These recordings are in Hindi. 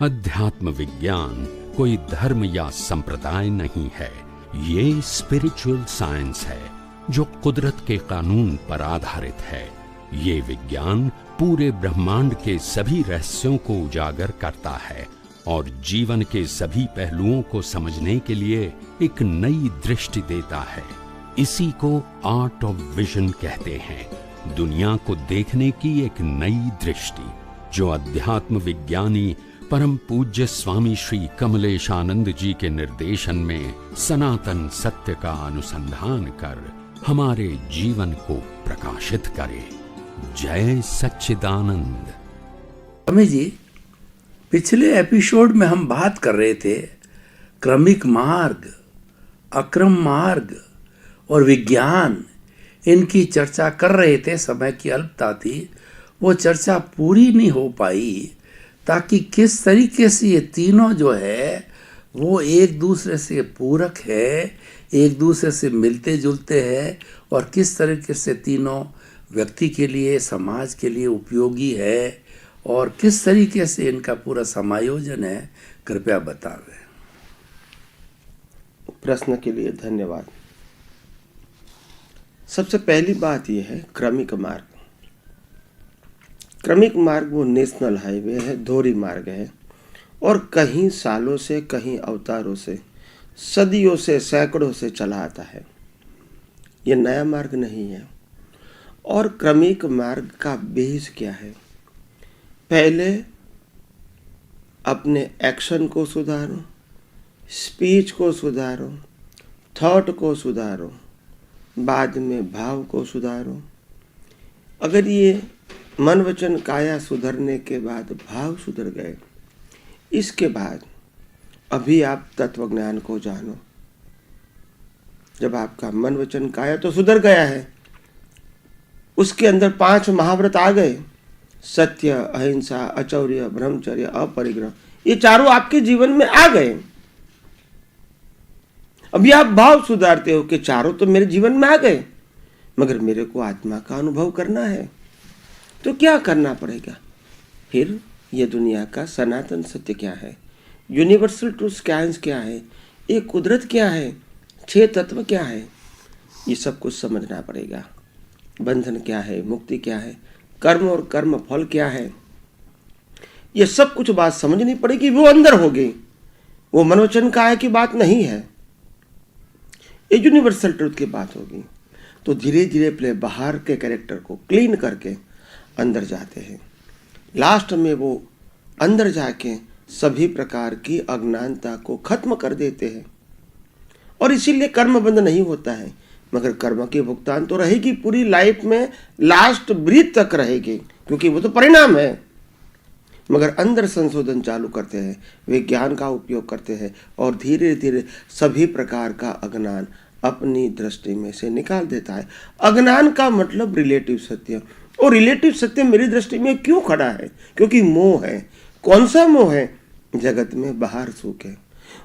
अध्यात्म विज्ञान कोई धर्म या संप्रदाय नहीं है, ये स्पिरिचुअल साइंस है जो कुदरत के कानून पर आधारित है। ये विज्ञान पूरे ब्रह्मांड के सभी रहस्यों को उजागर करता है और जीवन के सभी पहलुओं को समझने के लिए एक नई दृष्टि देता है। इसी को आर्ट ऑफ विजन कहते हैं, दुनिया को देखने की एक नई दृष्टि, जो अध्यात्म विज्ञानी परम पूज्य स्वामी श्री कमलेशानंद जी के निर्देशन में सनातन सत्य का अनुसंधान कर हमारे जीवन को प्रकाशित करे। जय सच्चिदानंद। स्वामी जी, पिछले एपिसोड में हम बात कर रहे थे क्रमिक मार्ग, अक्रम मार्ग और विज्ञान, इनकी चर्चा कर रहे थे। समय की अल्पता थी, वो चर्चा पूरी नहीं हो पाई, ताकि किस तरीके से ये तीनों जो है वो एक दूसरे से पूरक है, एक दूसरे से मिलते जुलते हैं और किस तरीके से तीनों व्यक्ति के लिए, समाज के लिए उपयोगी है और किस तरीके से इनका पूरा समायोजन है, कृपया बतावें। प्रश्न के लिए धन्यवाद। सबसे पहली बात यह है क्रमिक मार्ग। क्रमिक मार्ग वो नेशनल हाईवे है, धोरी मार्ग है और कहीं सालों से, कहीं अवतारों से, सदियों से, सैकड़ों से चला आता है। ये नया मार्ग नहीं है। और क्रमिक मार्ग का बेस क्या है? पहले अपने एक्शन को सुधारो, स्पीच को सुधारो, थॉट को सुधारो, बाद में भाव को सुधारो। अगर ये मन वचन काया सुधरने के बाद भाव सुधर गए, इसके बाद अभी आप तत्व ज्ञान को जानो। जब आपका मन वचन काया तो सुधर गया है, उसके अंदर 5 महाव्रत आ गए, सत्य, अहिंसा, अचौर्य, ब्रह्मचर्य, अपरिग्रह, ये चारों आपके जीवन में आ गए। अभी आप भाव सुधारते हो कि चारों तो मेरे जीवन में आ गए, मगर मेरे को आत्मा का अनुभव करना है, तो क्या करना पड़ेगा? फिर ये दुनिया का सनातन सत्य क्या है, यूनिवर्सल ट्रूथ क्या है, ये कुदरत क्या है, 6 तत्व क्या है, ये सब कुछ समझना पड़ेगा। बंधन क्या है, मुक्ति क्या है, कर्म और कर्म फल क्या है, ये सब कुछ बात समझनी पड़ेगी। वो अंदर होगी, वो मनोवचन काया की बात नहीं है, ये यूनिवर्सल ट्रूथ की बात होगी। तो धीरे धीरे पहले बाहर के कैरेक्टर को क्लीन करके अंदर जाते हैं। लास्ट में वो अंदर जाके सभी प्रकार की अज्ञानता को खत्म कर देते हैं और इसीलिए कर्म बंद नहीं होता है, मगर कर्म की भुगतान तो रहेगी पूरी लाइफ में, लास्ट ब्रीथ तक रहेगी, क्योंकि वो तो परिणाम है। मगर अंदर संशोधन चालू करते हैं, विज्ञान का उपयोग करते हैं और धीरे धीरे सभी प्रकार का अज्ञान अपनी दृष्टि में से निकाल देता है। अज्ञान का मतलब रिलेटिव सत्य, और रिलेटिव सत्य मेरी दृष्टि में क्यों खड़ा है? क्योंकि मोह है। कौन सा मोह है? जगत में बाहर सुख है,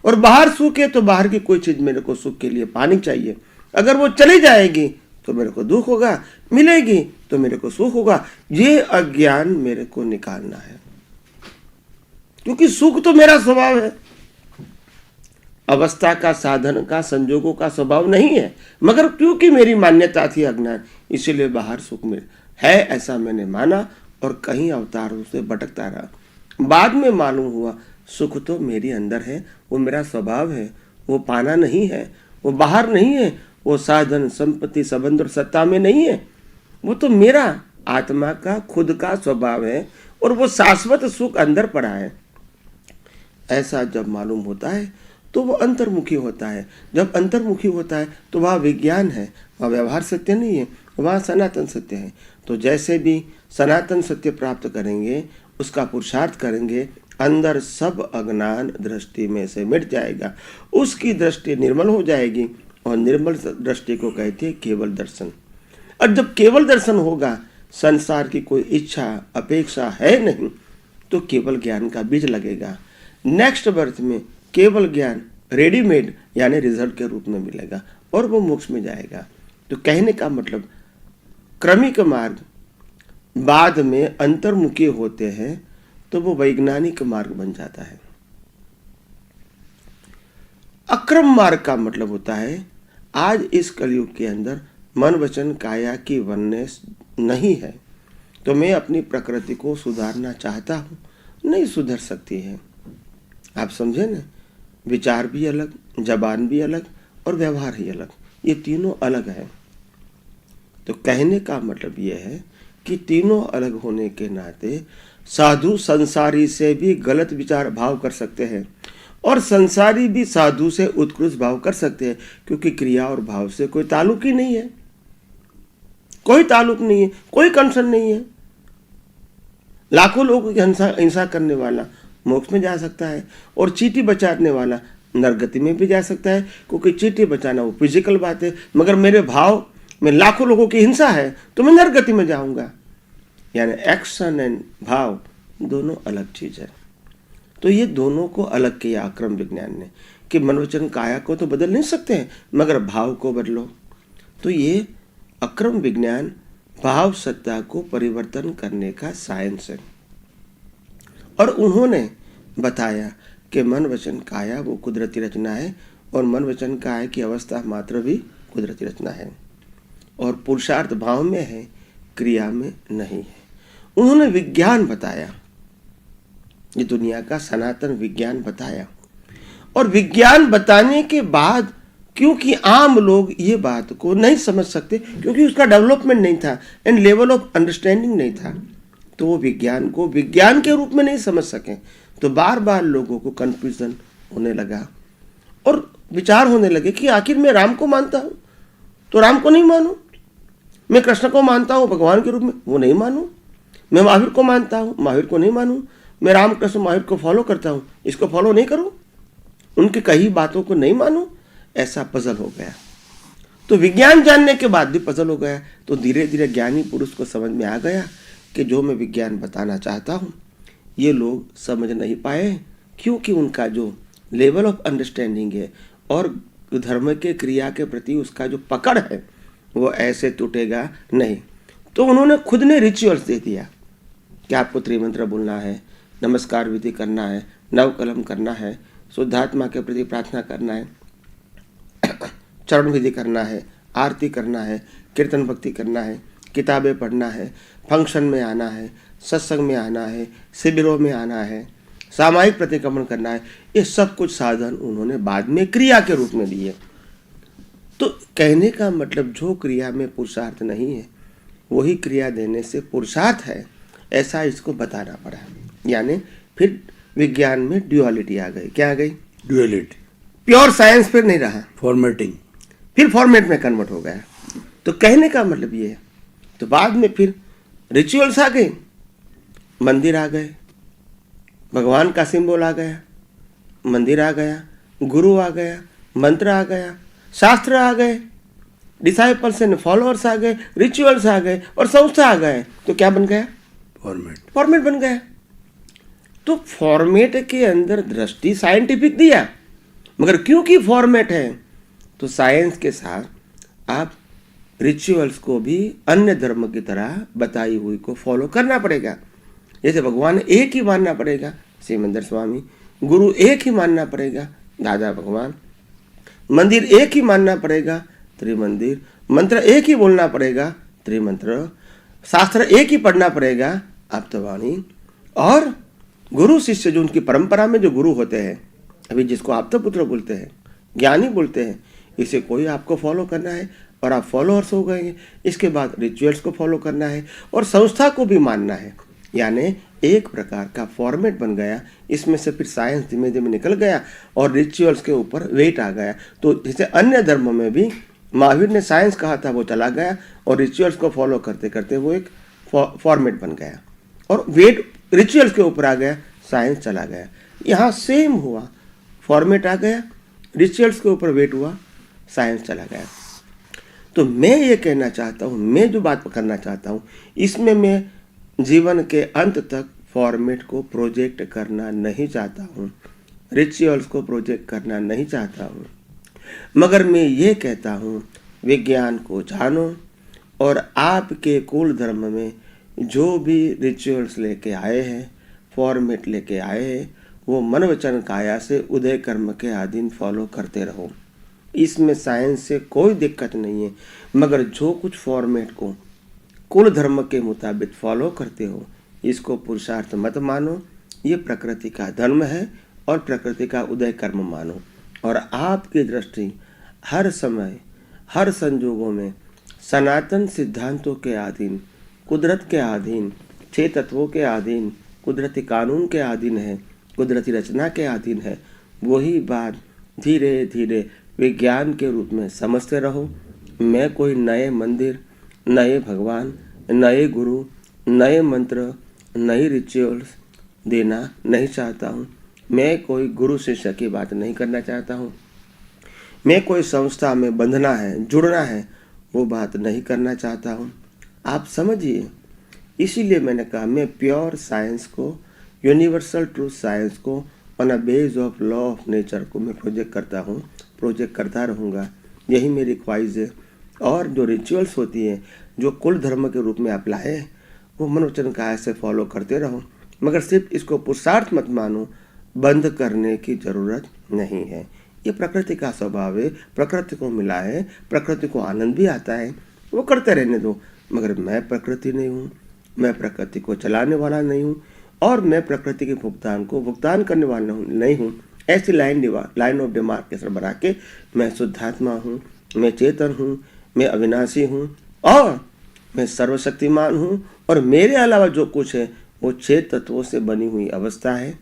और बाहर सुख है तो बाहर की कोई चीज मेरे को सुख के लिए पानी चाहिए। अगर वो चली जाएगी तो मेरे को दुख होगा, मिलेगी तो मेरे को सुख होगा। ये अज्ञान मेरे को निकालना है, क्योंकि सुख तो मेरा स्वभाव है, अवस्था का, साधन का, संजोगों का स्वभाव नहीं है। मगर क्योंकि मेरी मान्यता थी अज्ञान, इसीलिए बाहर सुख में है ऐसा मैंने माना और कहीं अवतारों से भटकता रहा। बाद में मालूम हुआ सुख तो मेरे अंदर है, वो मेरा स्वभाव है, वो पाना नहीं है, वो बाहर नहीं है, वो साधन, संपत्ति, संबंध और सत्ता में नहीं है, वो तो मेरा आत्मा का खुद का स्वभाव है और वो शाश्वत सुख अंदर पड़ा है। ऐसा जब मालूम होता है तो वो अंतर्मुखी होता है। जब अंतर्मुखी होता है तो वह विज्ञान है, वह व्यवहार सत्य नहीं है, वह सनातन सत्य है। तो जैसे भी सनातन सत्य प्राप्त करेंगे, उसका पुरुषार्थ करेंगे, अंदर सब अज्ञान दृष्टि में से मिट जाएगा, उसकी दृष्टि निर्मल हो जाएगी और निर्मल दृष्टि को कहते हैं केवल दर्शन। और जब केवल दर्शन होगा, संसार की कोई इच्छा अपेक्षा है नहीं, तो केवल ज्ञान का बीज लगेगा। नेक्स्ट बर्थ में केवल ज्ञान रेडीमेड यानी रिजल्ट के रूप में मिलेगा और वो मोक्ष में जाएगा। तो कहने का मतलब क्रमिक मार्ग बाद में अंतर्मुखी होते हैं तो वो वैज्ञानिक मार्ग बन जाता है। अक्रम मार्ग का मतलब होता है आज इस कलयुग के अंदर मन वचन काया की वननेस नहीं है, तो मैं अपनी प्रकृति को सुधारना चाहता हूँ, नहीं सुधर सकती है। आप समझे ना, विचार भी अलग, जबान भी अलग और व्यवहार ही अलग, ये तीनों अलग है। तो कहने का मतलब ये है कि तीनों अलग होने के नाते साधु संसारी से भी गलत विचार भाव कर सकते हैं और संसारी भी साधु से उत्कृष्ट भाव कर सकते हैं, क्योंकि क्रिया और भाव से कोई ताल्लुक ही नहीं है, कोई ताल्लुक नहीं है, कोई कंसर्न नहीं है। लाखों लोगों की हिंसा करने वाला मोक्ष में जा सकता है और चींटी बचाने वाला नरगति में भी जा सकता है, क्योंकि चींटी बचाना वो फिजिकल बात है, मगर मेरे भाव में लाखों लोगों की हिंसा है तो मैं नरगति में जाऊंगा। यानी एक्शन एंड भाव दोनों अलग चीज है। तो ये दोनों को अलग किया अक्रम विज्ञान ने कि मनोवचन काया को तो बदल नहीं सकते हैं, मगर भाव को बदलो। तो ये अक्रम विज्ञान भाव सत्ता को परिवर्तन करने का साइंस है। और उन्होंने बताया कि मन वचन काया वो कुदरती रचना है और मन वचन काया की अवस्था मात्र भी कुदरती रचना है और पुरुषार्थ भाव में है, क्रिया में नहीं है। उन्होंने विज्ञान बताया, ये दुनिया का सनातन विज्ञान बताया। और विज्ञान बताने के बाद क्योंकि आम लोग ये बात को नहीं समझ सकते, क्योंकि उसका डेवलपमेंट नहीं था एंड लेवल ऑफ अंडरस्टैंडिंग नहीं था, तो वो विज्ञान को विज्ञान के रूप में नहीं समझ सके। तो बार बार लोगों को कंफ्यूजन होने लगा और विचार होने लगे कि आखिर मैं राम को मानता हूं तो राम को नहीं मानूं, मैं कृष्ण को मानता हूं भगवान के रूप में, वो नहीं मानूं, मैं महावीर को मानता हूं, महावीर को नहीं मानूं, मैं राम कृष्ण महावीर को फॉलो करता हूं, इसको फॉलो नहीं करूं, उनकी कही बातों को नहीं मानूं, ऐसा पजल हो गया। तो विज्ञान जानने के बाद भी पजल हो गया। तो धीरे धीरे ज्ञानी पुरुष को समझ में आ गया कि जो मैं विज्ञान बताना चाहता हूं ये लोग समझ नहीं पाए, क्योंकि उनका जो लेवल ऑफ अंडरस्टैंडिंग है और धर्म के क्रिया के प्रति उसका जो पकड़ है वो ऐसे टूटेगा नहीं। तो उन्होंने खुद ने रिचुअल्स दे दिया कि आपको त्रिमंत्र बोलना है, नमस्कार विधि करना है, नवकलम करना है, शुद्धात्मा के प्रति प्रार्थना करना है, चरण विधि करना है, आरती करना है, कीर्तन भक्ति करना है, किताबें पढ़ना है, फंक्शन में आना है, सत्संग में आना है, शिविरों में आना है, सामायिक प्रतिक्रमण करना है। ये सब कुछ साधन उन्होंने बाद में क्रिया के रूप में दिए। तो कहने का मतलब जो क्रिया में पुरुषार्थ नहीं है वही क्रिया देने से पुरुषार्थ है, ऐसा इसको बताना पड़ा। यानी फिर विज्ञान में ड्यूअलिटी आ गई। क्या आ गई? ड्यूअलिटी। प्योर साइंस फिर नहीं रहा, फॉर्मेटिंग, फिर फॉर्मेट में कन्वर्ट हो गया। तो कहने का मतलब ये है। तो बाद में फिर रिचुअल्स आ गए, मंदिर आ गए, भगवान का सिंबल आ गया, मंदिर आ गया, गुरु आ गया, मंत्र आ गया, शास्त्र आ गए, डिसाइपल्स एंड फॉलोअर्स आ गए, रिचुअल्स आ गए और संस्था आ गए। तो क्या बन गया? फॉर्मेट बन गया। तो फॉर्मेट के अंदर दृष्टि साइंटिफिक दिया, मगर क्योंकि फॉर्मेट है तो साइंस के साथ आप रिचुअल्स को भी अन्य धर्म की तरह बताई हुई को फॉलो करना पड़ेगा। जैसे भगवान एक ही मानना पड़ेगा, सिमंदर स्वामी, गुरु एक ही मानना पड़ेगा, दादा भगवान, मंदिर एक ही मानना पड़ेगा, त्रिमंदिर, मंत्र एक ही बोलना पड़ेगा, त्रिमंत्र, शास्त्र एक ही पढ़ना पड़ेगा, आप्तवाणी, और गुरु शिष्य जो उनकी परंपरा में जो गुरु होते हैं, अभी जिसको आप्तपुत्र बोलते हैं, ज्ञानी बोलते हैं, इसे कोई आपको फॉलो करना है और आप फॉलोअर्स हो गए। इसके बाद रिचुअल्स को फॉलो करना है और संस्था को भी मानना है। यानी एक प्रकार का फॉर्मेट बन गया। इसमें से फिर साइंस धीमे धीमे निकल गया और रिचुअल्स के ऊपर वेट आ गया। तो जैसे अन्य धर्मों में भी महावीर ने साइंस कहा था वो चला गया और रिचुअल्स को फॉलो करते करते वो एक फॉर्मेट बन गया और वेट रिचुअल्स के ऊपर आ गया, साइंस चला गया। यहाँ सेम हुआ, फॉर्मेट आ गया, रिचुअल्स के ऊपर वेट हुआ, साइंस चला गया। तो मैं ये कहना चाहता हूँ, मैं जो बात करना चाहता हूँ, इसमें मैं जीवन के अंत तक फॉर्मेट को प्रोजेक्ट करना नहीं चाहता हूँ, रिचुअल्स को प्रोजेक्ट करना नहीं चाहता हूँ, मगर मैं ये कहता हूँ विज्ञान को जानो और आपके कुल धर्म में जो भी रिचुअल्स लेके आए हैं फॉर्मेट लेके आए वो मन वचन काया से उदय कर्म के अधीन फॉलो करते रहो। इसमें साइंस से कोई दिक्कत नहीं है, मगर जो कुछ फॉर्मेट को कुल धर्म के मुताबिक फॉलो करते हो इसको पुरुषार्थ मत मानो। ये प्रकृति का धर्म है और प्रकृति का उदय कर्म मानो। और आपकी दृष्टि हर समय हर संजोगों में सनातन सिद्धांतों के अधीन, कुदरत के अधीन, 6 तत्वों के अधीन, कुदरती कानून के अधीन है, कुदरती रचना के अधीन है। वही बात धीरे धीरे विज्ञान के रूप में समझते रहो। मैं कोई नए मंदिर, नए भगवान, नए गुरु, नए मंत्र, नई रिचुअल्स देना नहीं चाहता हूँ। मैं कोई गुरु शिष्य की बात नहीं करना चाहता हूँ। मैं कोई संस्था में बंधना है, जुड़ना है, वो बात नहीं करना चाहता हूँ। आप समझिए, इसीलिए मैंने कहा मैं प्योर साइंस को, यूनिवर्सल ट्रूथ साइंस को on a base of law of nature को मैं प्रोजेक्ट करता हूँ, प्रोजेक्ट करता रहूँगा। यही मेरी ख्वाहिश है। और जो रिचुअल्स होती हैं, जो कुल धर्म के रूप में अप्लाई है, वो मन वचन काया से फॉलो करते रहो। मगर सिर्फ इसको पुरुषार्थ मत मानो, बंद करने की ज़रूरत नहीं है। ये प्रकृति का स्वभाव है, प्रकृति को मिला है, प्रकृति को आनंद भी आता है, वो करते रहने दो। मगर मैं प्रकृति नहीं हूँ, मैं प्रकृति को चलाने वाला नहीं हूँ, और मैं प्रकृति के भुगतान को भुगतान करने वाला नहीं हूँ। ऐसी लाइन ऑफ डिमार्केशन बना के मैं शुद्धात्मा हूँ, मैं चेतन हूँ, मैं अविनाशी हूँ और मैं सर्वशक्तिमान हूँ। और मेरे अलावा जो कुछ है वो 6 तत्वों से बनी हुई अवस्था है,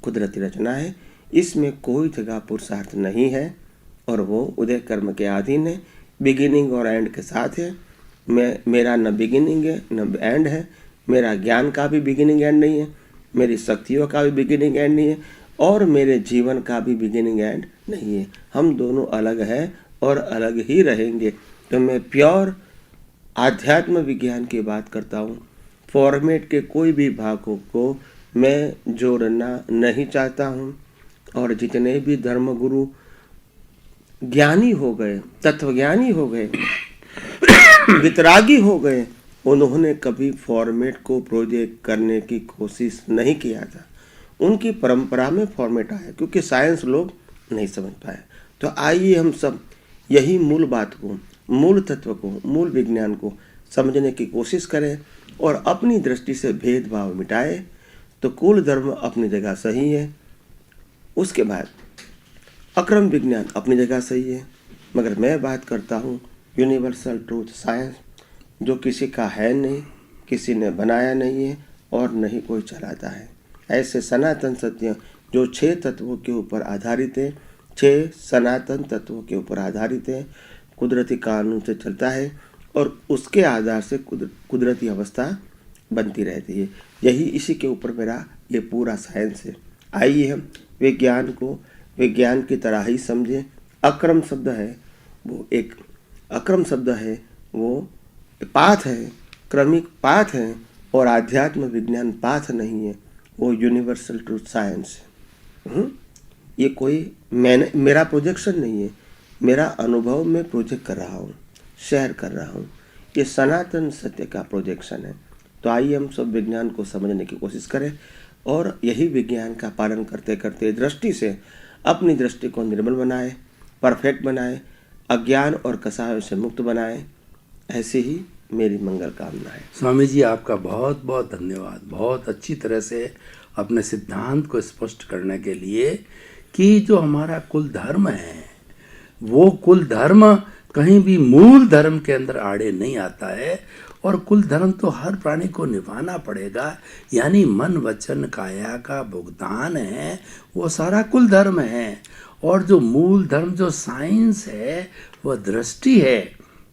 कुदरती रचना है। इसमें कोई जगह पुरुषार्थ नहीं है और वो उदय कर्म के अधीन है, बिगिनिंग और एंड के साथ है। मेरा न बिगिनिंग है न एंड है, मेरा ज्ञान का भी बिगिनिंग एंड नहीं है, मेरी शक्तियों का भी बिगिनिंग एंड नहीं है, और मेरे जीवन का भी बिगिनिंग एंड नहीं है। हम दोनों अलग हैं और अलग ही रहेंगे। तो मैं प्योर आध्यात्म विज्ञान की बात करता हूँ। फॉर्मेट के कोई भी भागों को मैं जोड़ना नहीं चाहता हूँ। और जितने भी धर्मगुरु ज्ञानी हो गए, तत्वज्ञानी हो गए, वितरागी हो गए, उन्होंने कभी फॉर्मेट को प्रोजेक्ट करने की कोशिश नहीं किया था। उनकी परंपरा में फॉर्मेट आया क्योंकि साइंस लोग नहीं समझ पाए। तो आइए हम सब यही मूल बात को, मूल तत्व को, मूल विज्ञान को समझने की कोशिश करें और अपनी दृष्टि से भेदभाव मिटाए। तो कुल धर्म अपनी जगह सही है, उसके बाद अक्रम विज्ञान अपनी जगह सही है, मगर मैं बात करता हूँ यूनिवर्सल ट्रूथ साइंस, जो किसी का है नहीं, किसी ने बनाया नहीं है और नहीं कोई चलाता है। ऐसे सनातन सत्य जो 6 तत्वों के ऊपर आधारित है, 6 सनातन तत्वों के ऊपर आधारित है, कुदरती कानून से चलता है और उसके आधार से कुदरती अवस्था बनती रहती है। यही इसी के ऊपर मेरा ये पूरा साइंस है। आइए हम विज्ञान को विज्ञान की तरह ही समझें। अक्रम शब्द है वो एक अक्रम शब्द है, वो पाथ है, क्रमिक पाथ है, और आध्यात्म विज्ञान पाथ नहीं है, वो यूनिवर्सल ट्रूथ साइंस है। ये कोई मेरा प्रोजेक्शन नहीं है, मेरा अनुभव में प्रोजेक्ट कर रहा हूँ, शेयर कर रहा हूँ। ये सनातन सत्य का प्रोजेक्शन है। तो आइए हम सब विज्ञान को समझने की कोशिश करें और यही विज्ञान का पालन करते करते दृष्टि से अपनी दृष्टि को निर्मल बनाए, परफेक्ट बनाए, अज्ञान और कसायों से मुक्त बनाए। ऐसी ही मेरी मंगल कामना है। स्वामी जी, आपका बहुत बहुत धन्यवाद। बहुत अच्छी तरह से अपने सिद्धांत को स्पष्ट करने के लिए कि जो हमारा कुल धर्म है वो कुल धर्म कहीं भी मूल धर्म के अंदर आड़े नहीं आता है, और कुल धर्म तो हर प्राणी को निभाना पड़ेगा। यानी मन वचन काया का भुगतान है, वो सारा कुल धर्म है। और जो मूल धर्म जो साइंस है वह दृष्टि है।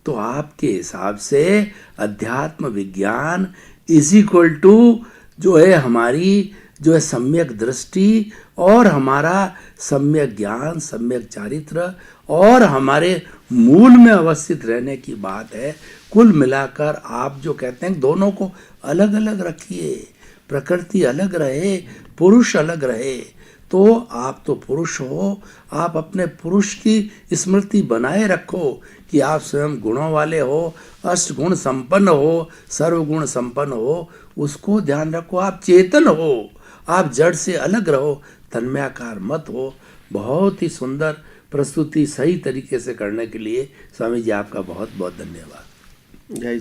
तो आपके हिसाब से अध्यात्म विज्ञान इज इक्वल टू जो है हमारी जो है सम्यक दृष्टि और हमारा सम्यक ज्ञान, सम्यक चारित्र और हमारे मूल में अवस्थित रहने की बात है। कुल मिलाकर आप जो कहते हैं दोनों को अलग अलग रखिए, प्रकृति अलग रहे, पुरुष अलग रहे। तो आप तो पुरुष हो, आप अपने पुरुष की स्मृति बनाए रखो कि आप स्वयं गुणों वाले हो, अष्ट गुण संपन्न हो, सर्वगुण संपन्न हो, उसको ध्यान रखो। आप चेतन हो, आप जड़ से अलग रहो, तन्मयाकार मत हो। बहुत ही सुंदर प्रस्तुति सही तरीके से करने के लिए स्वामी जी आपका बहुत बहुत धन्यवाद। जय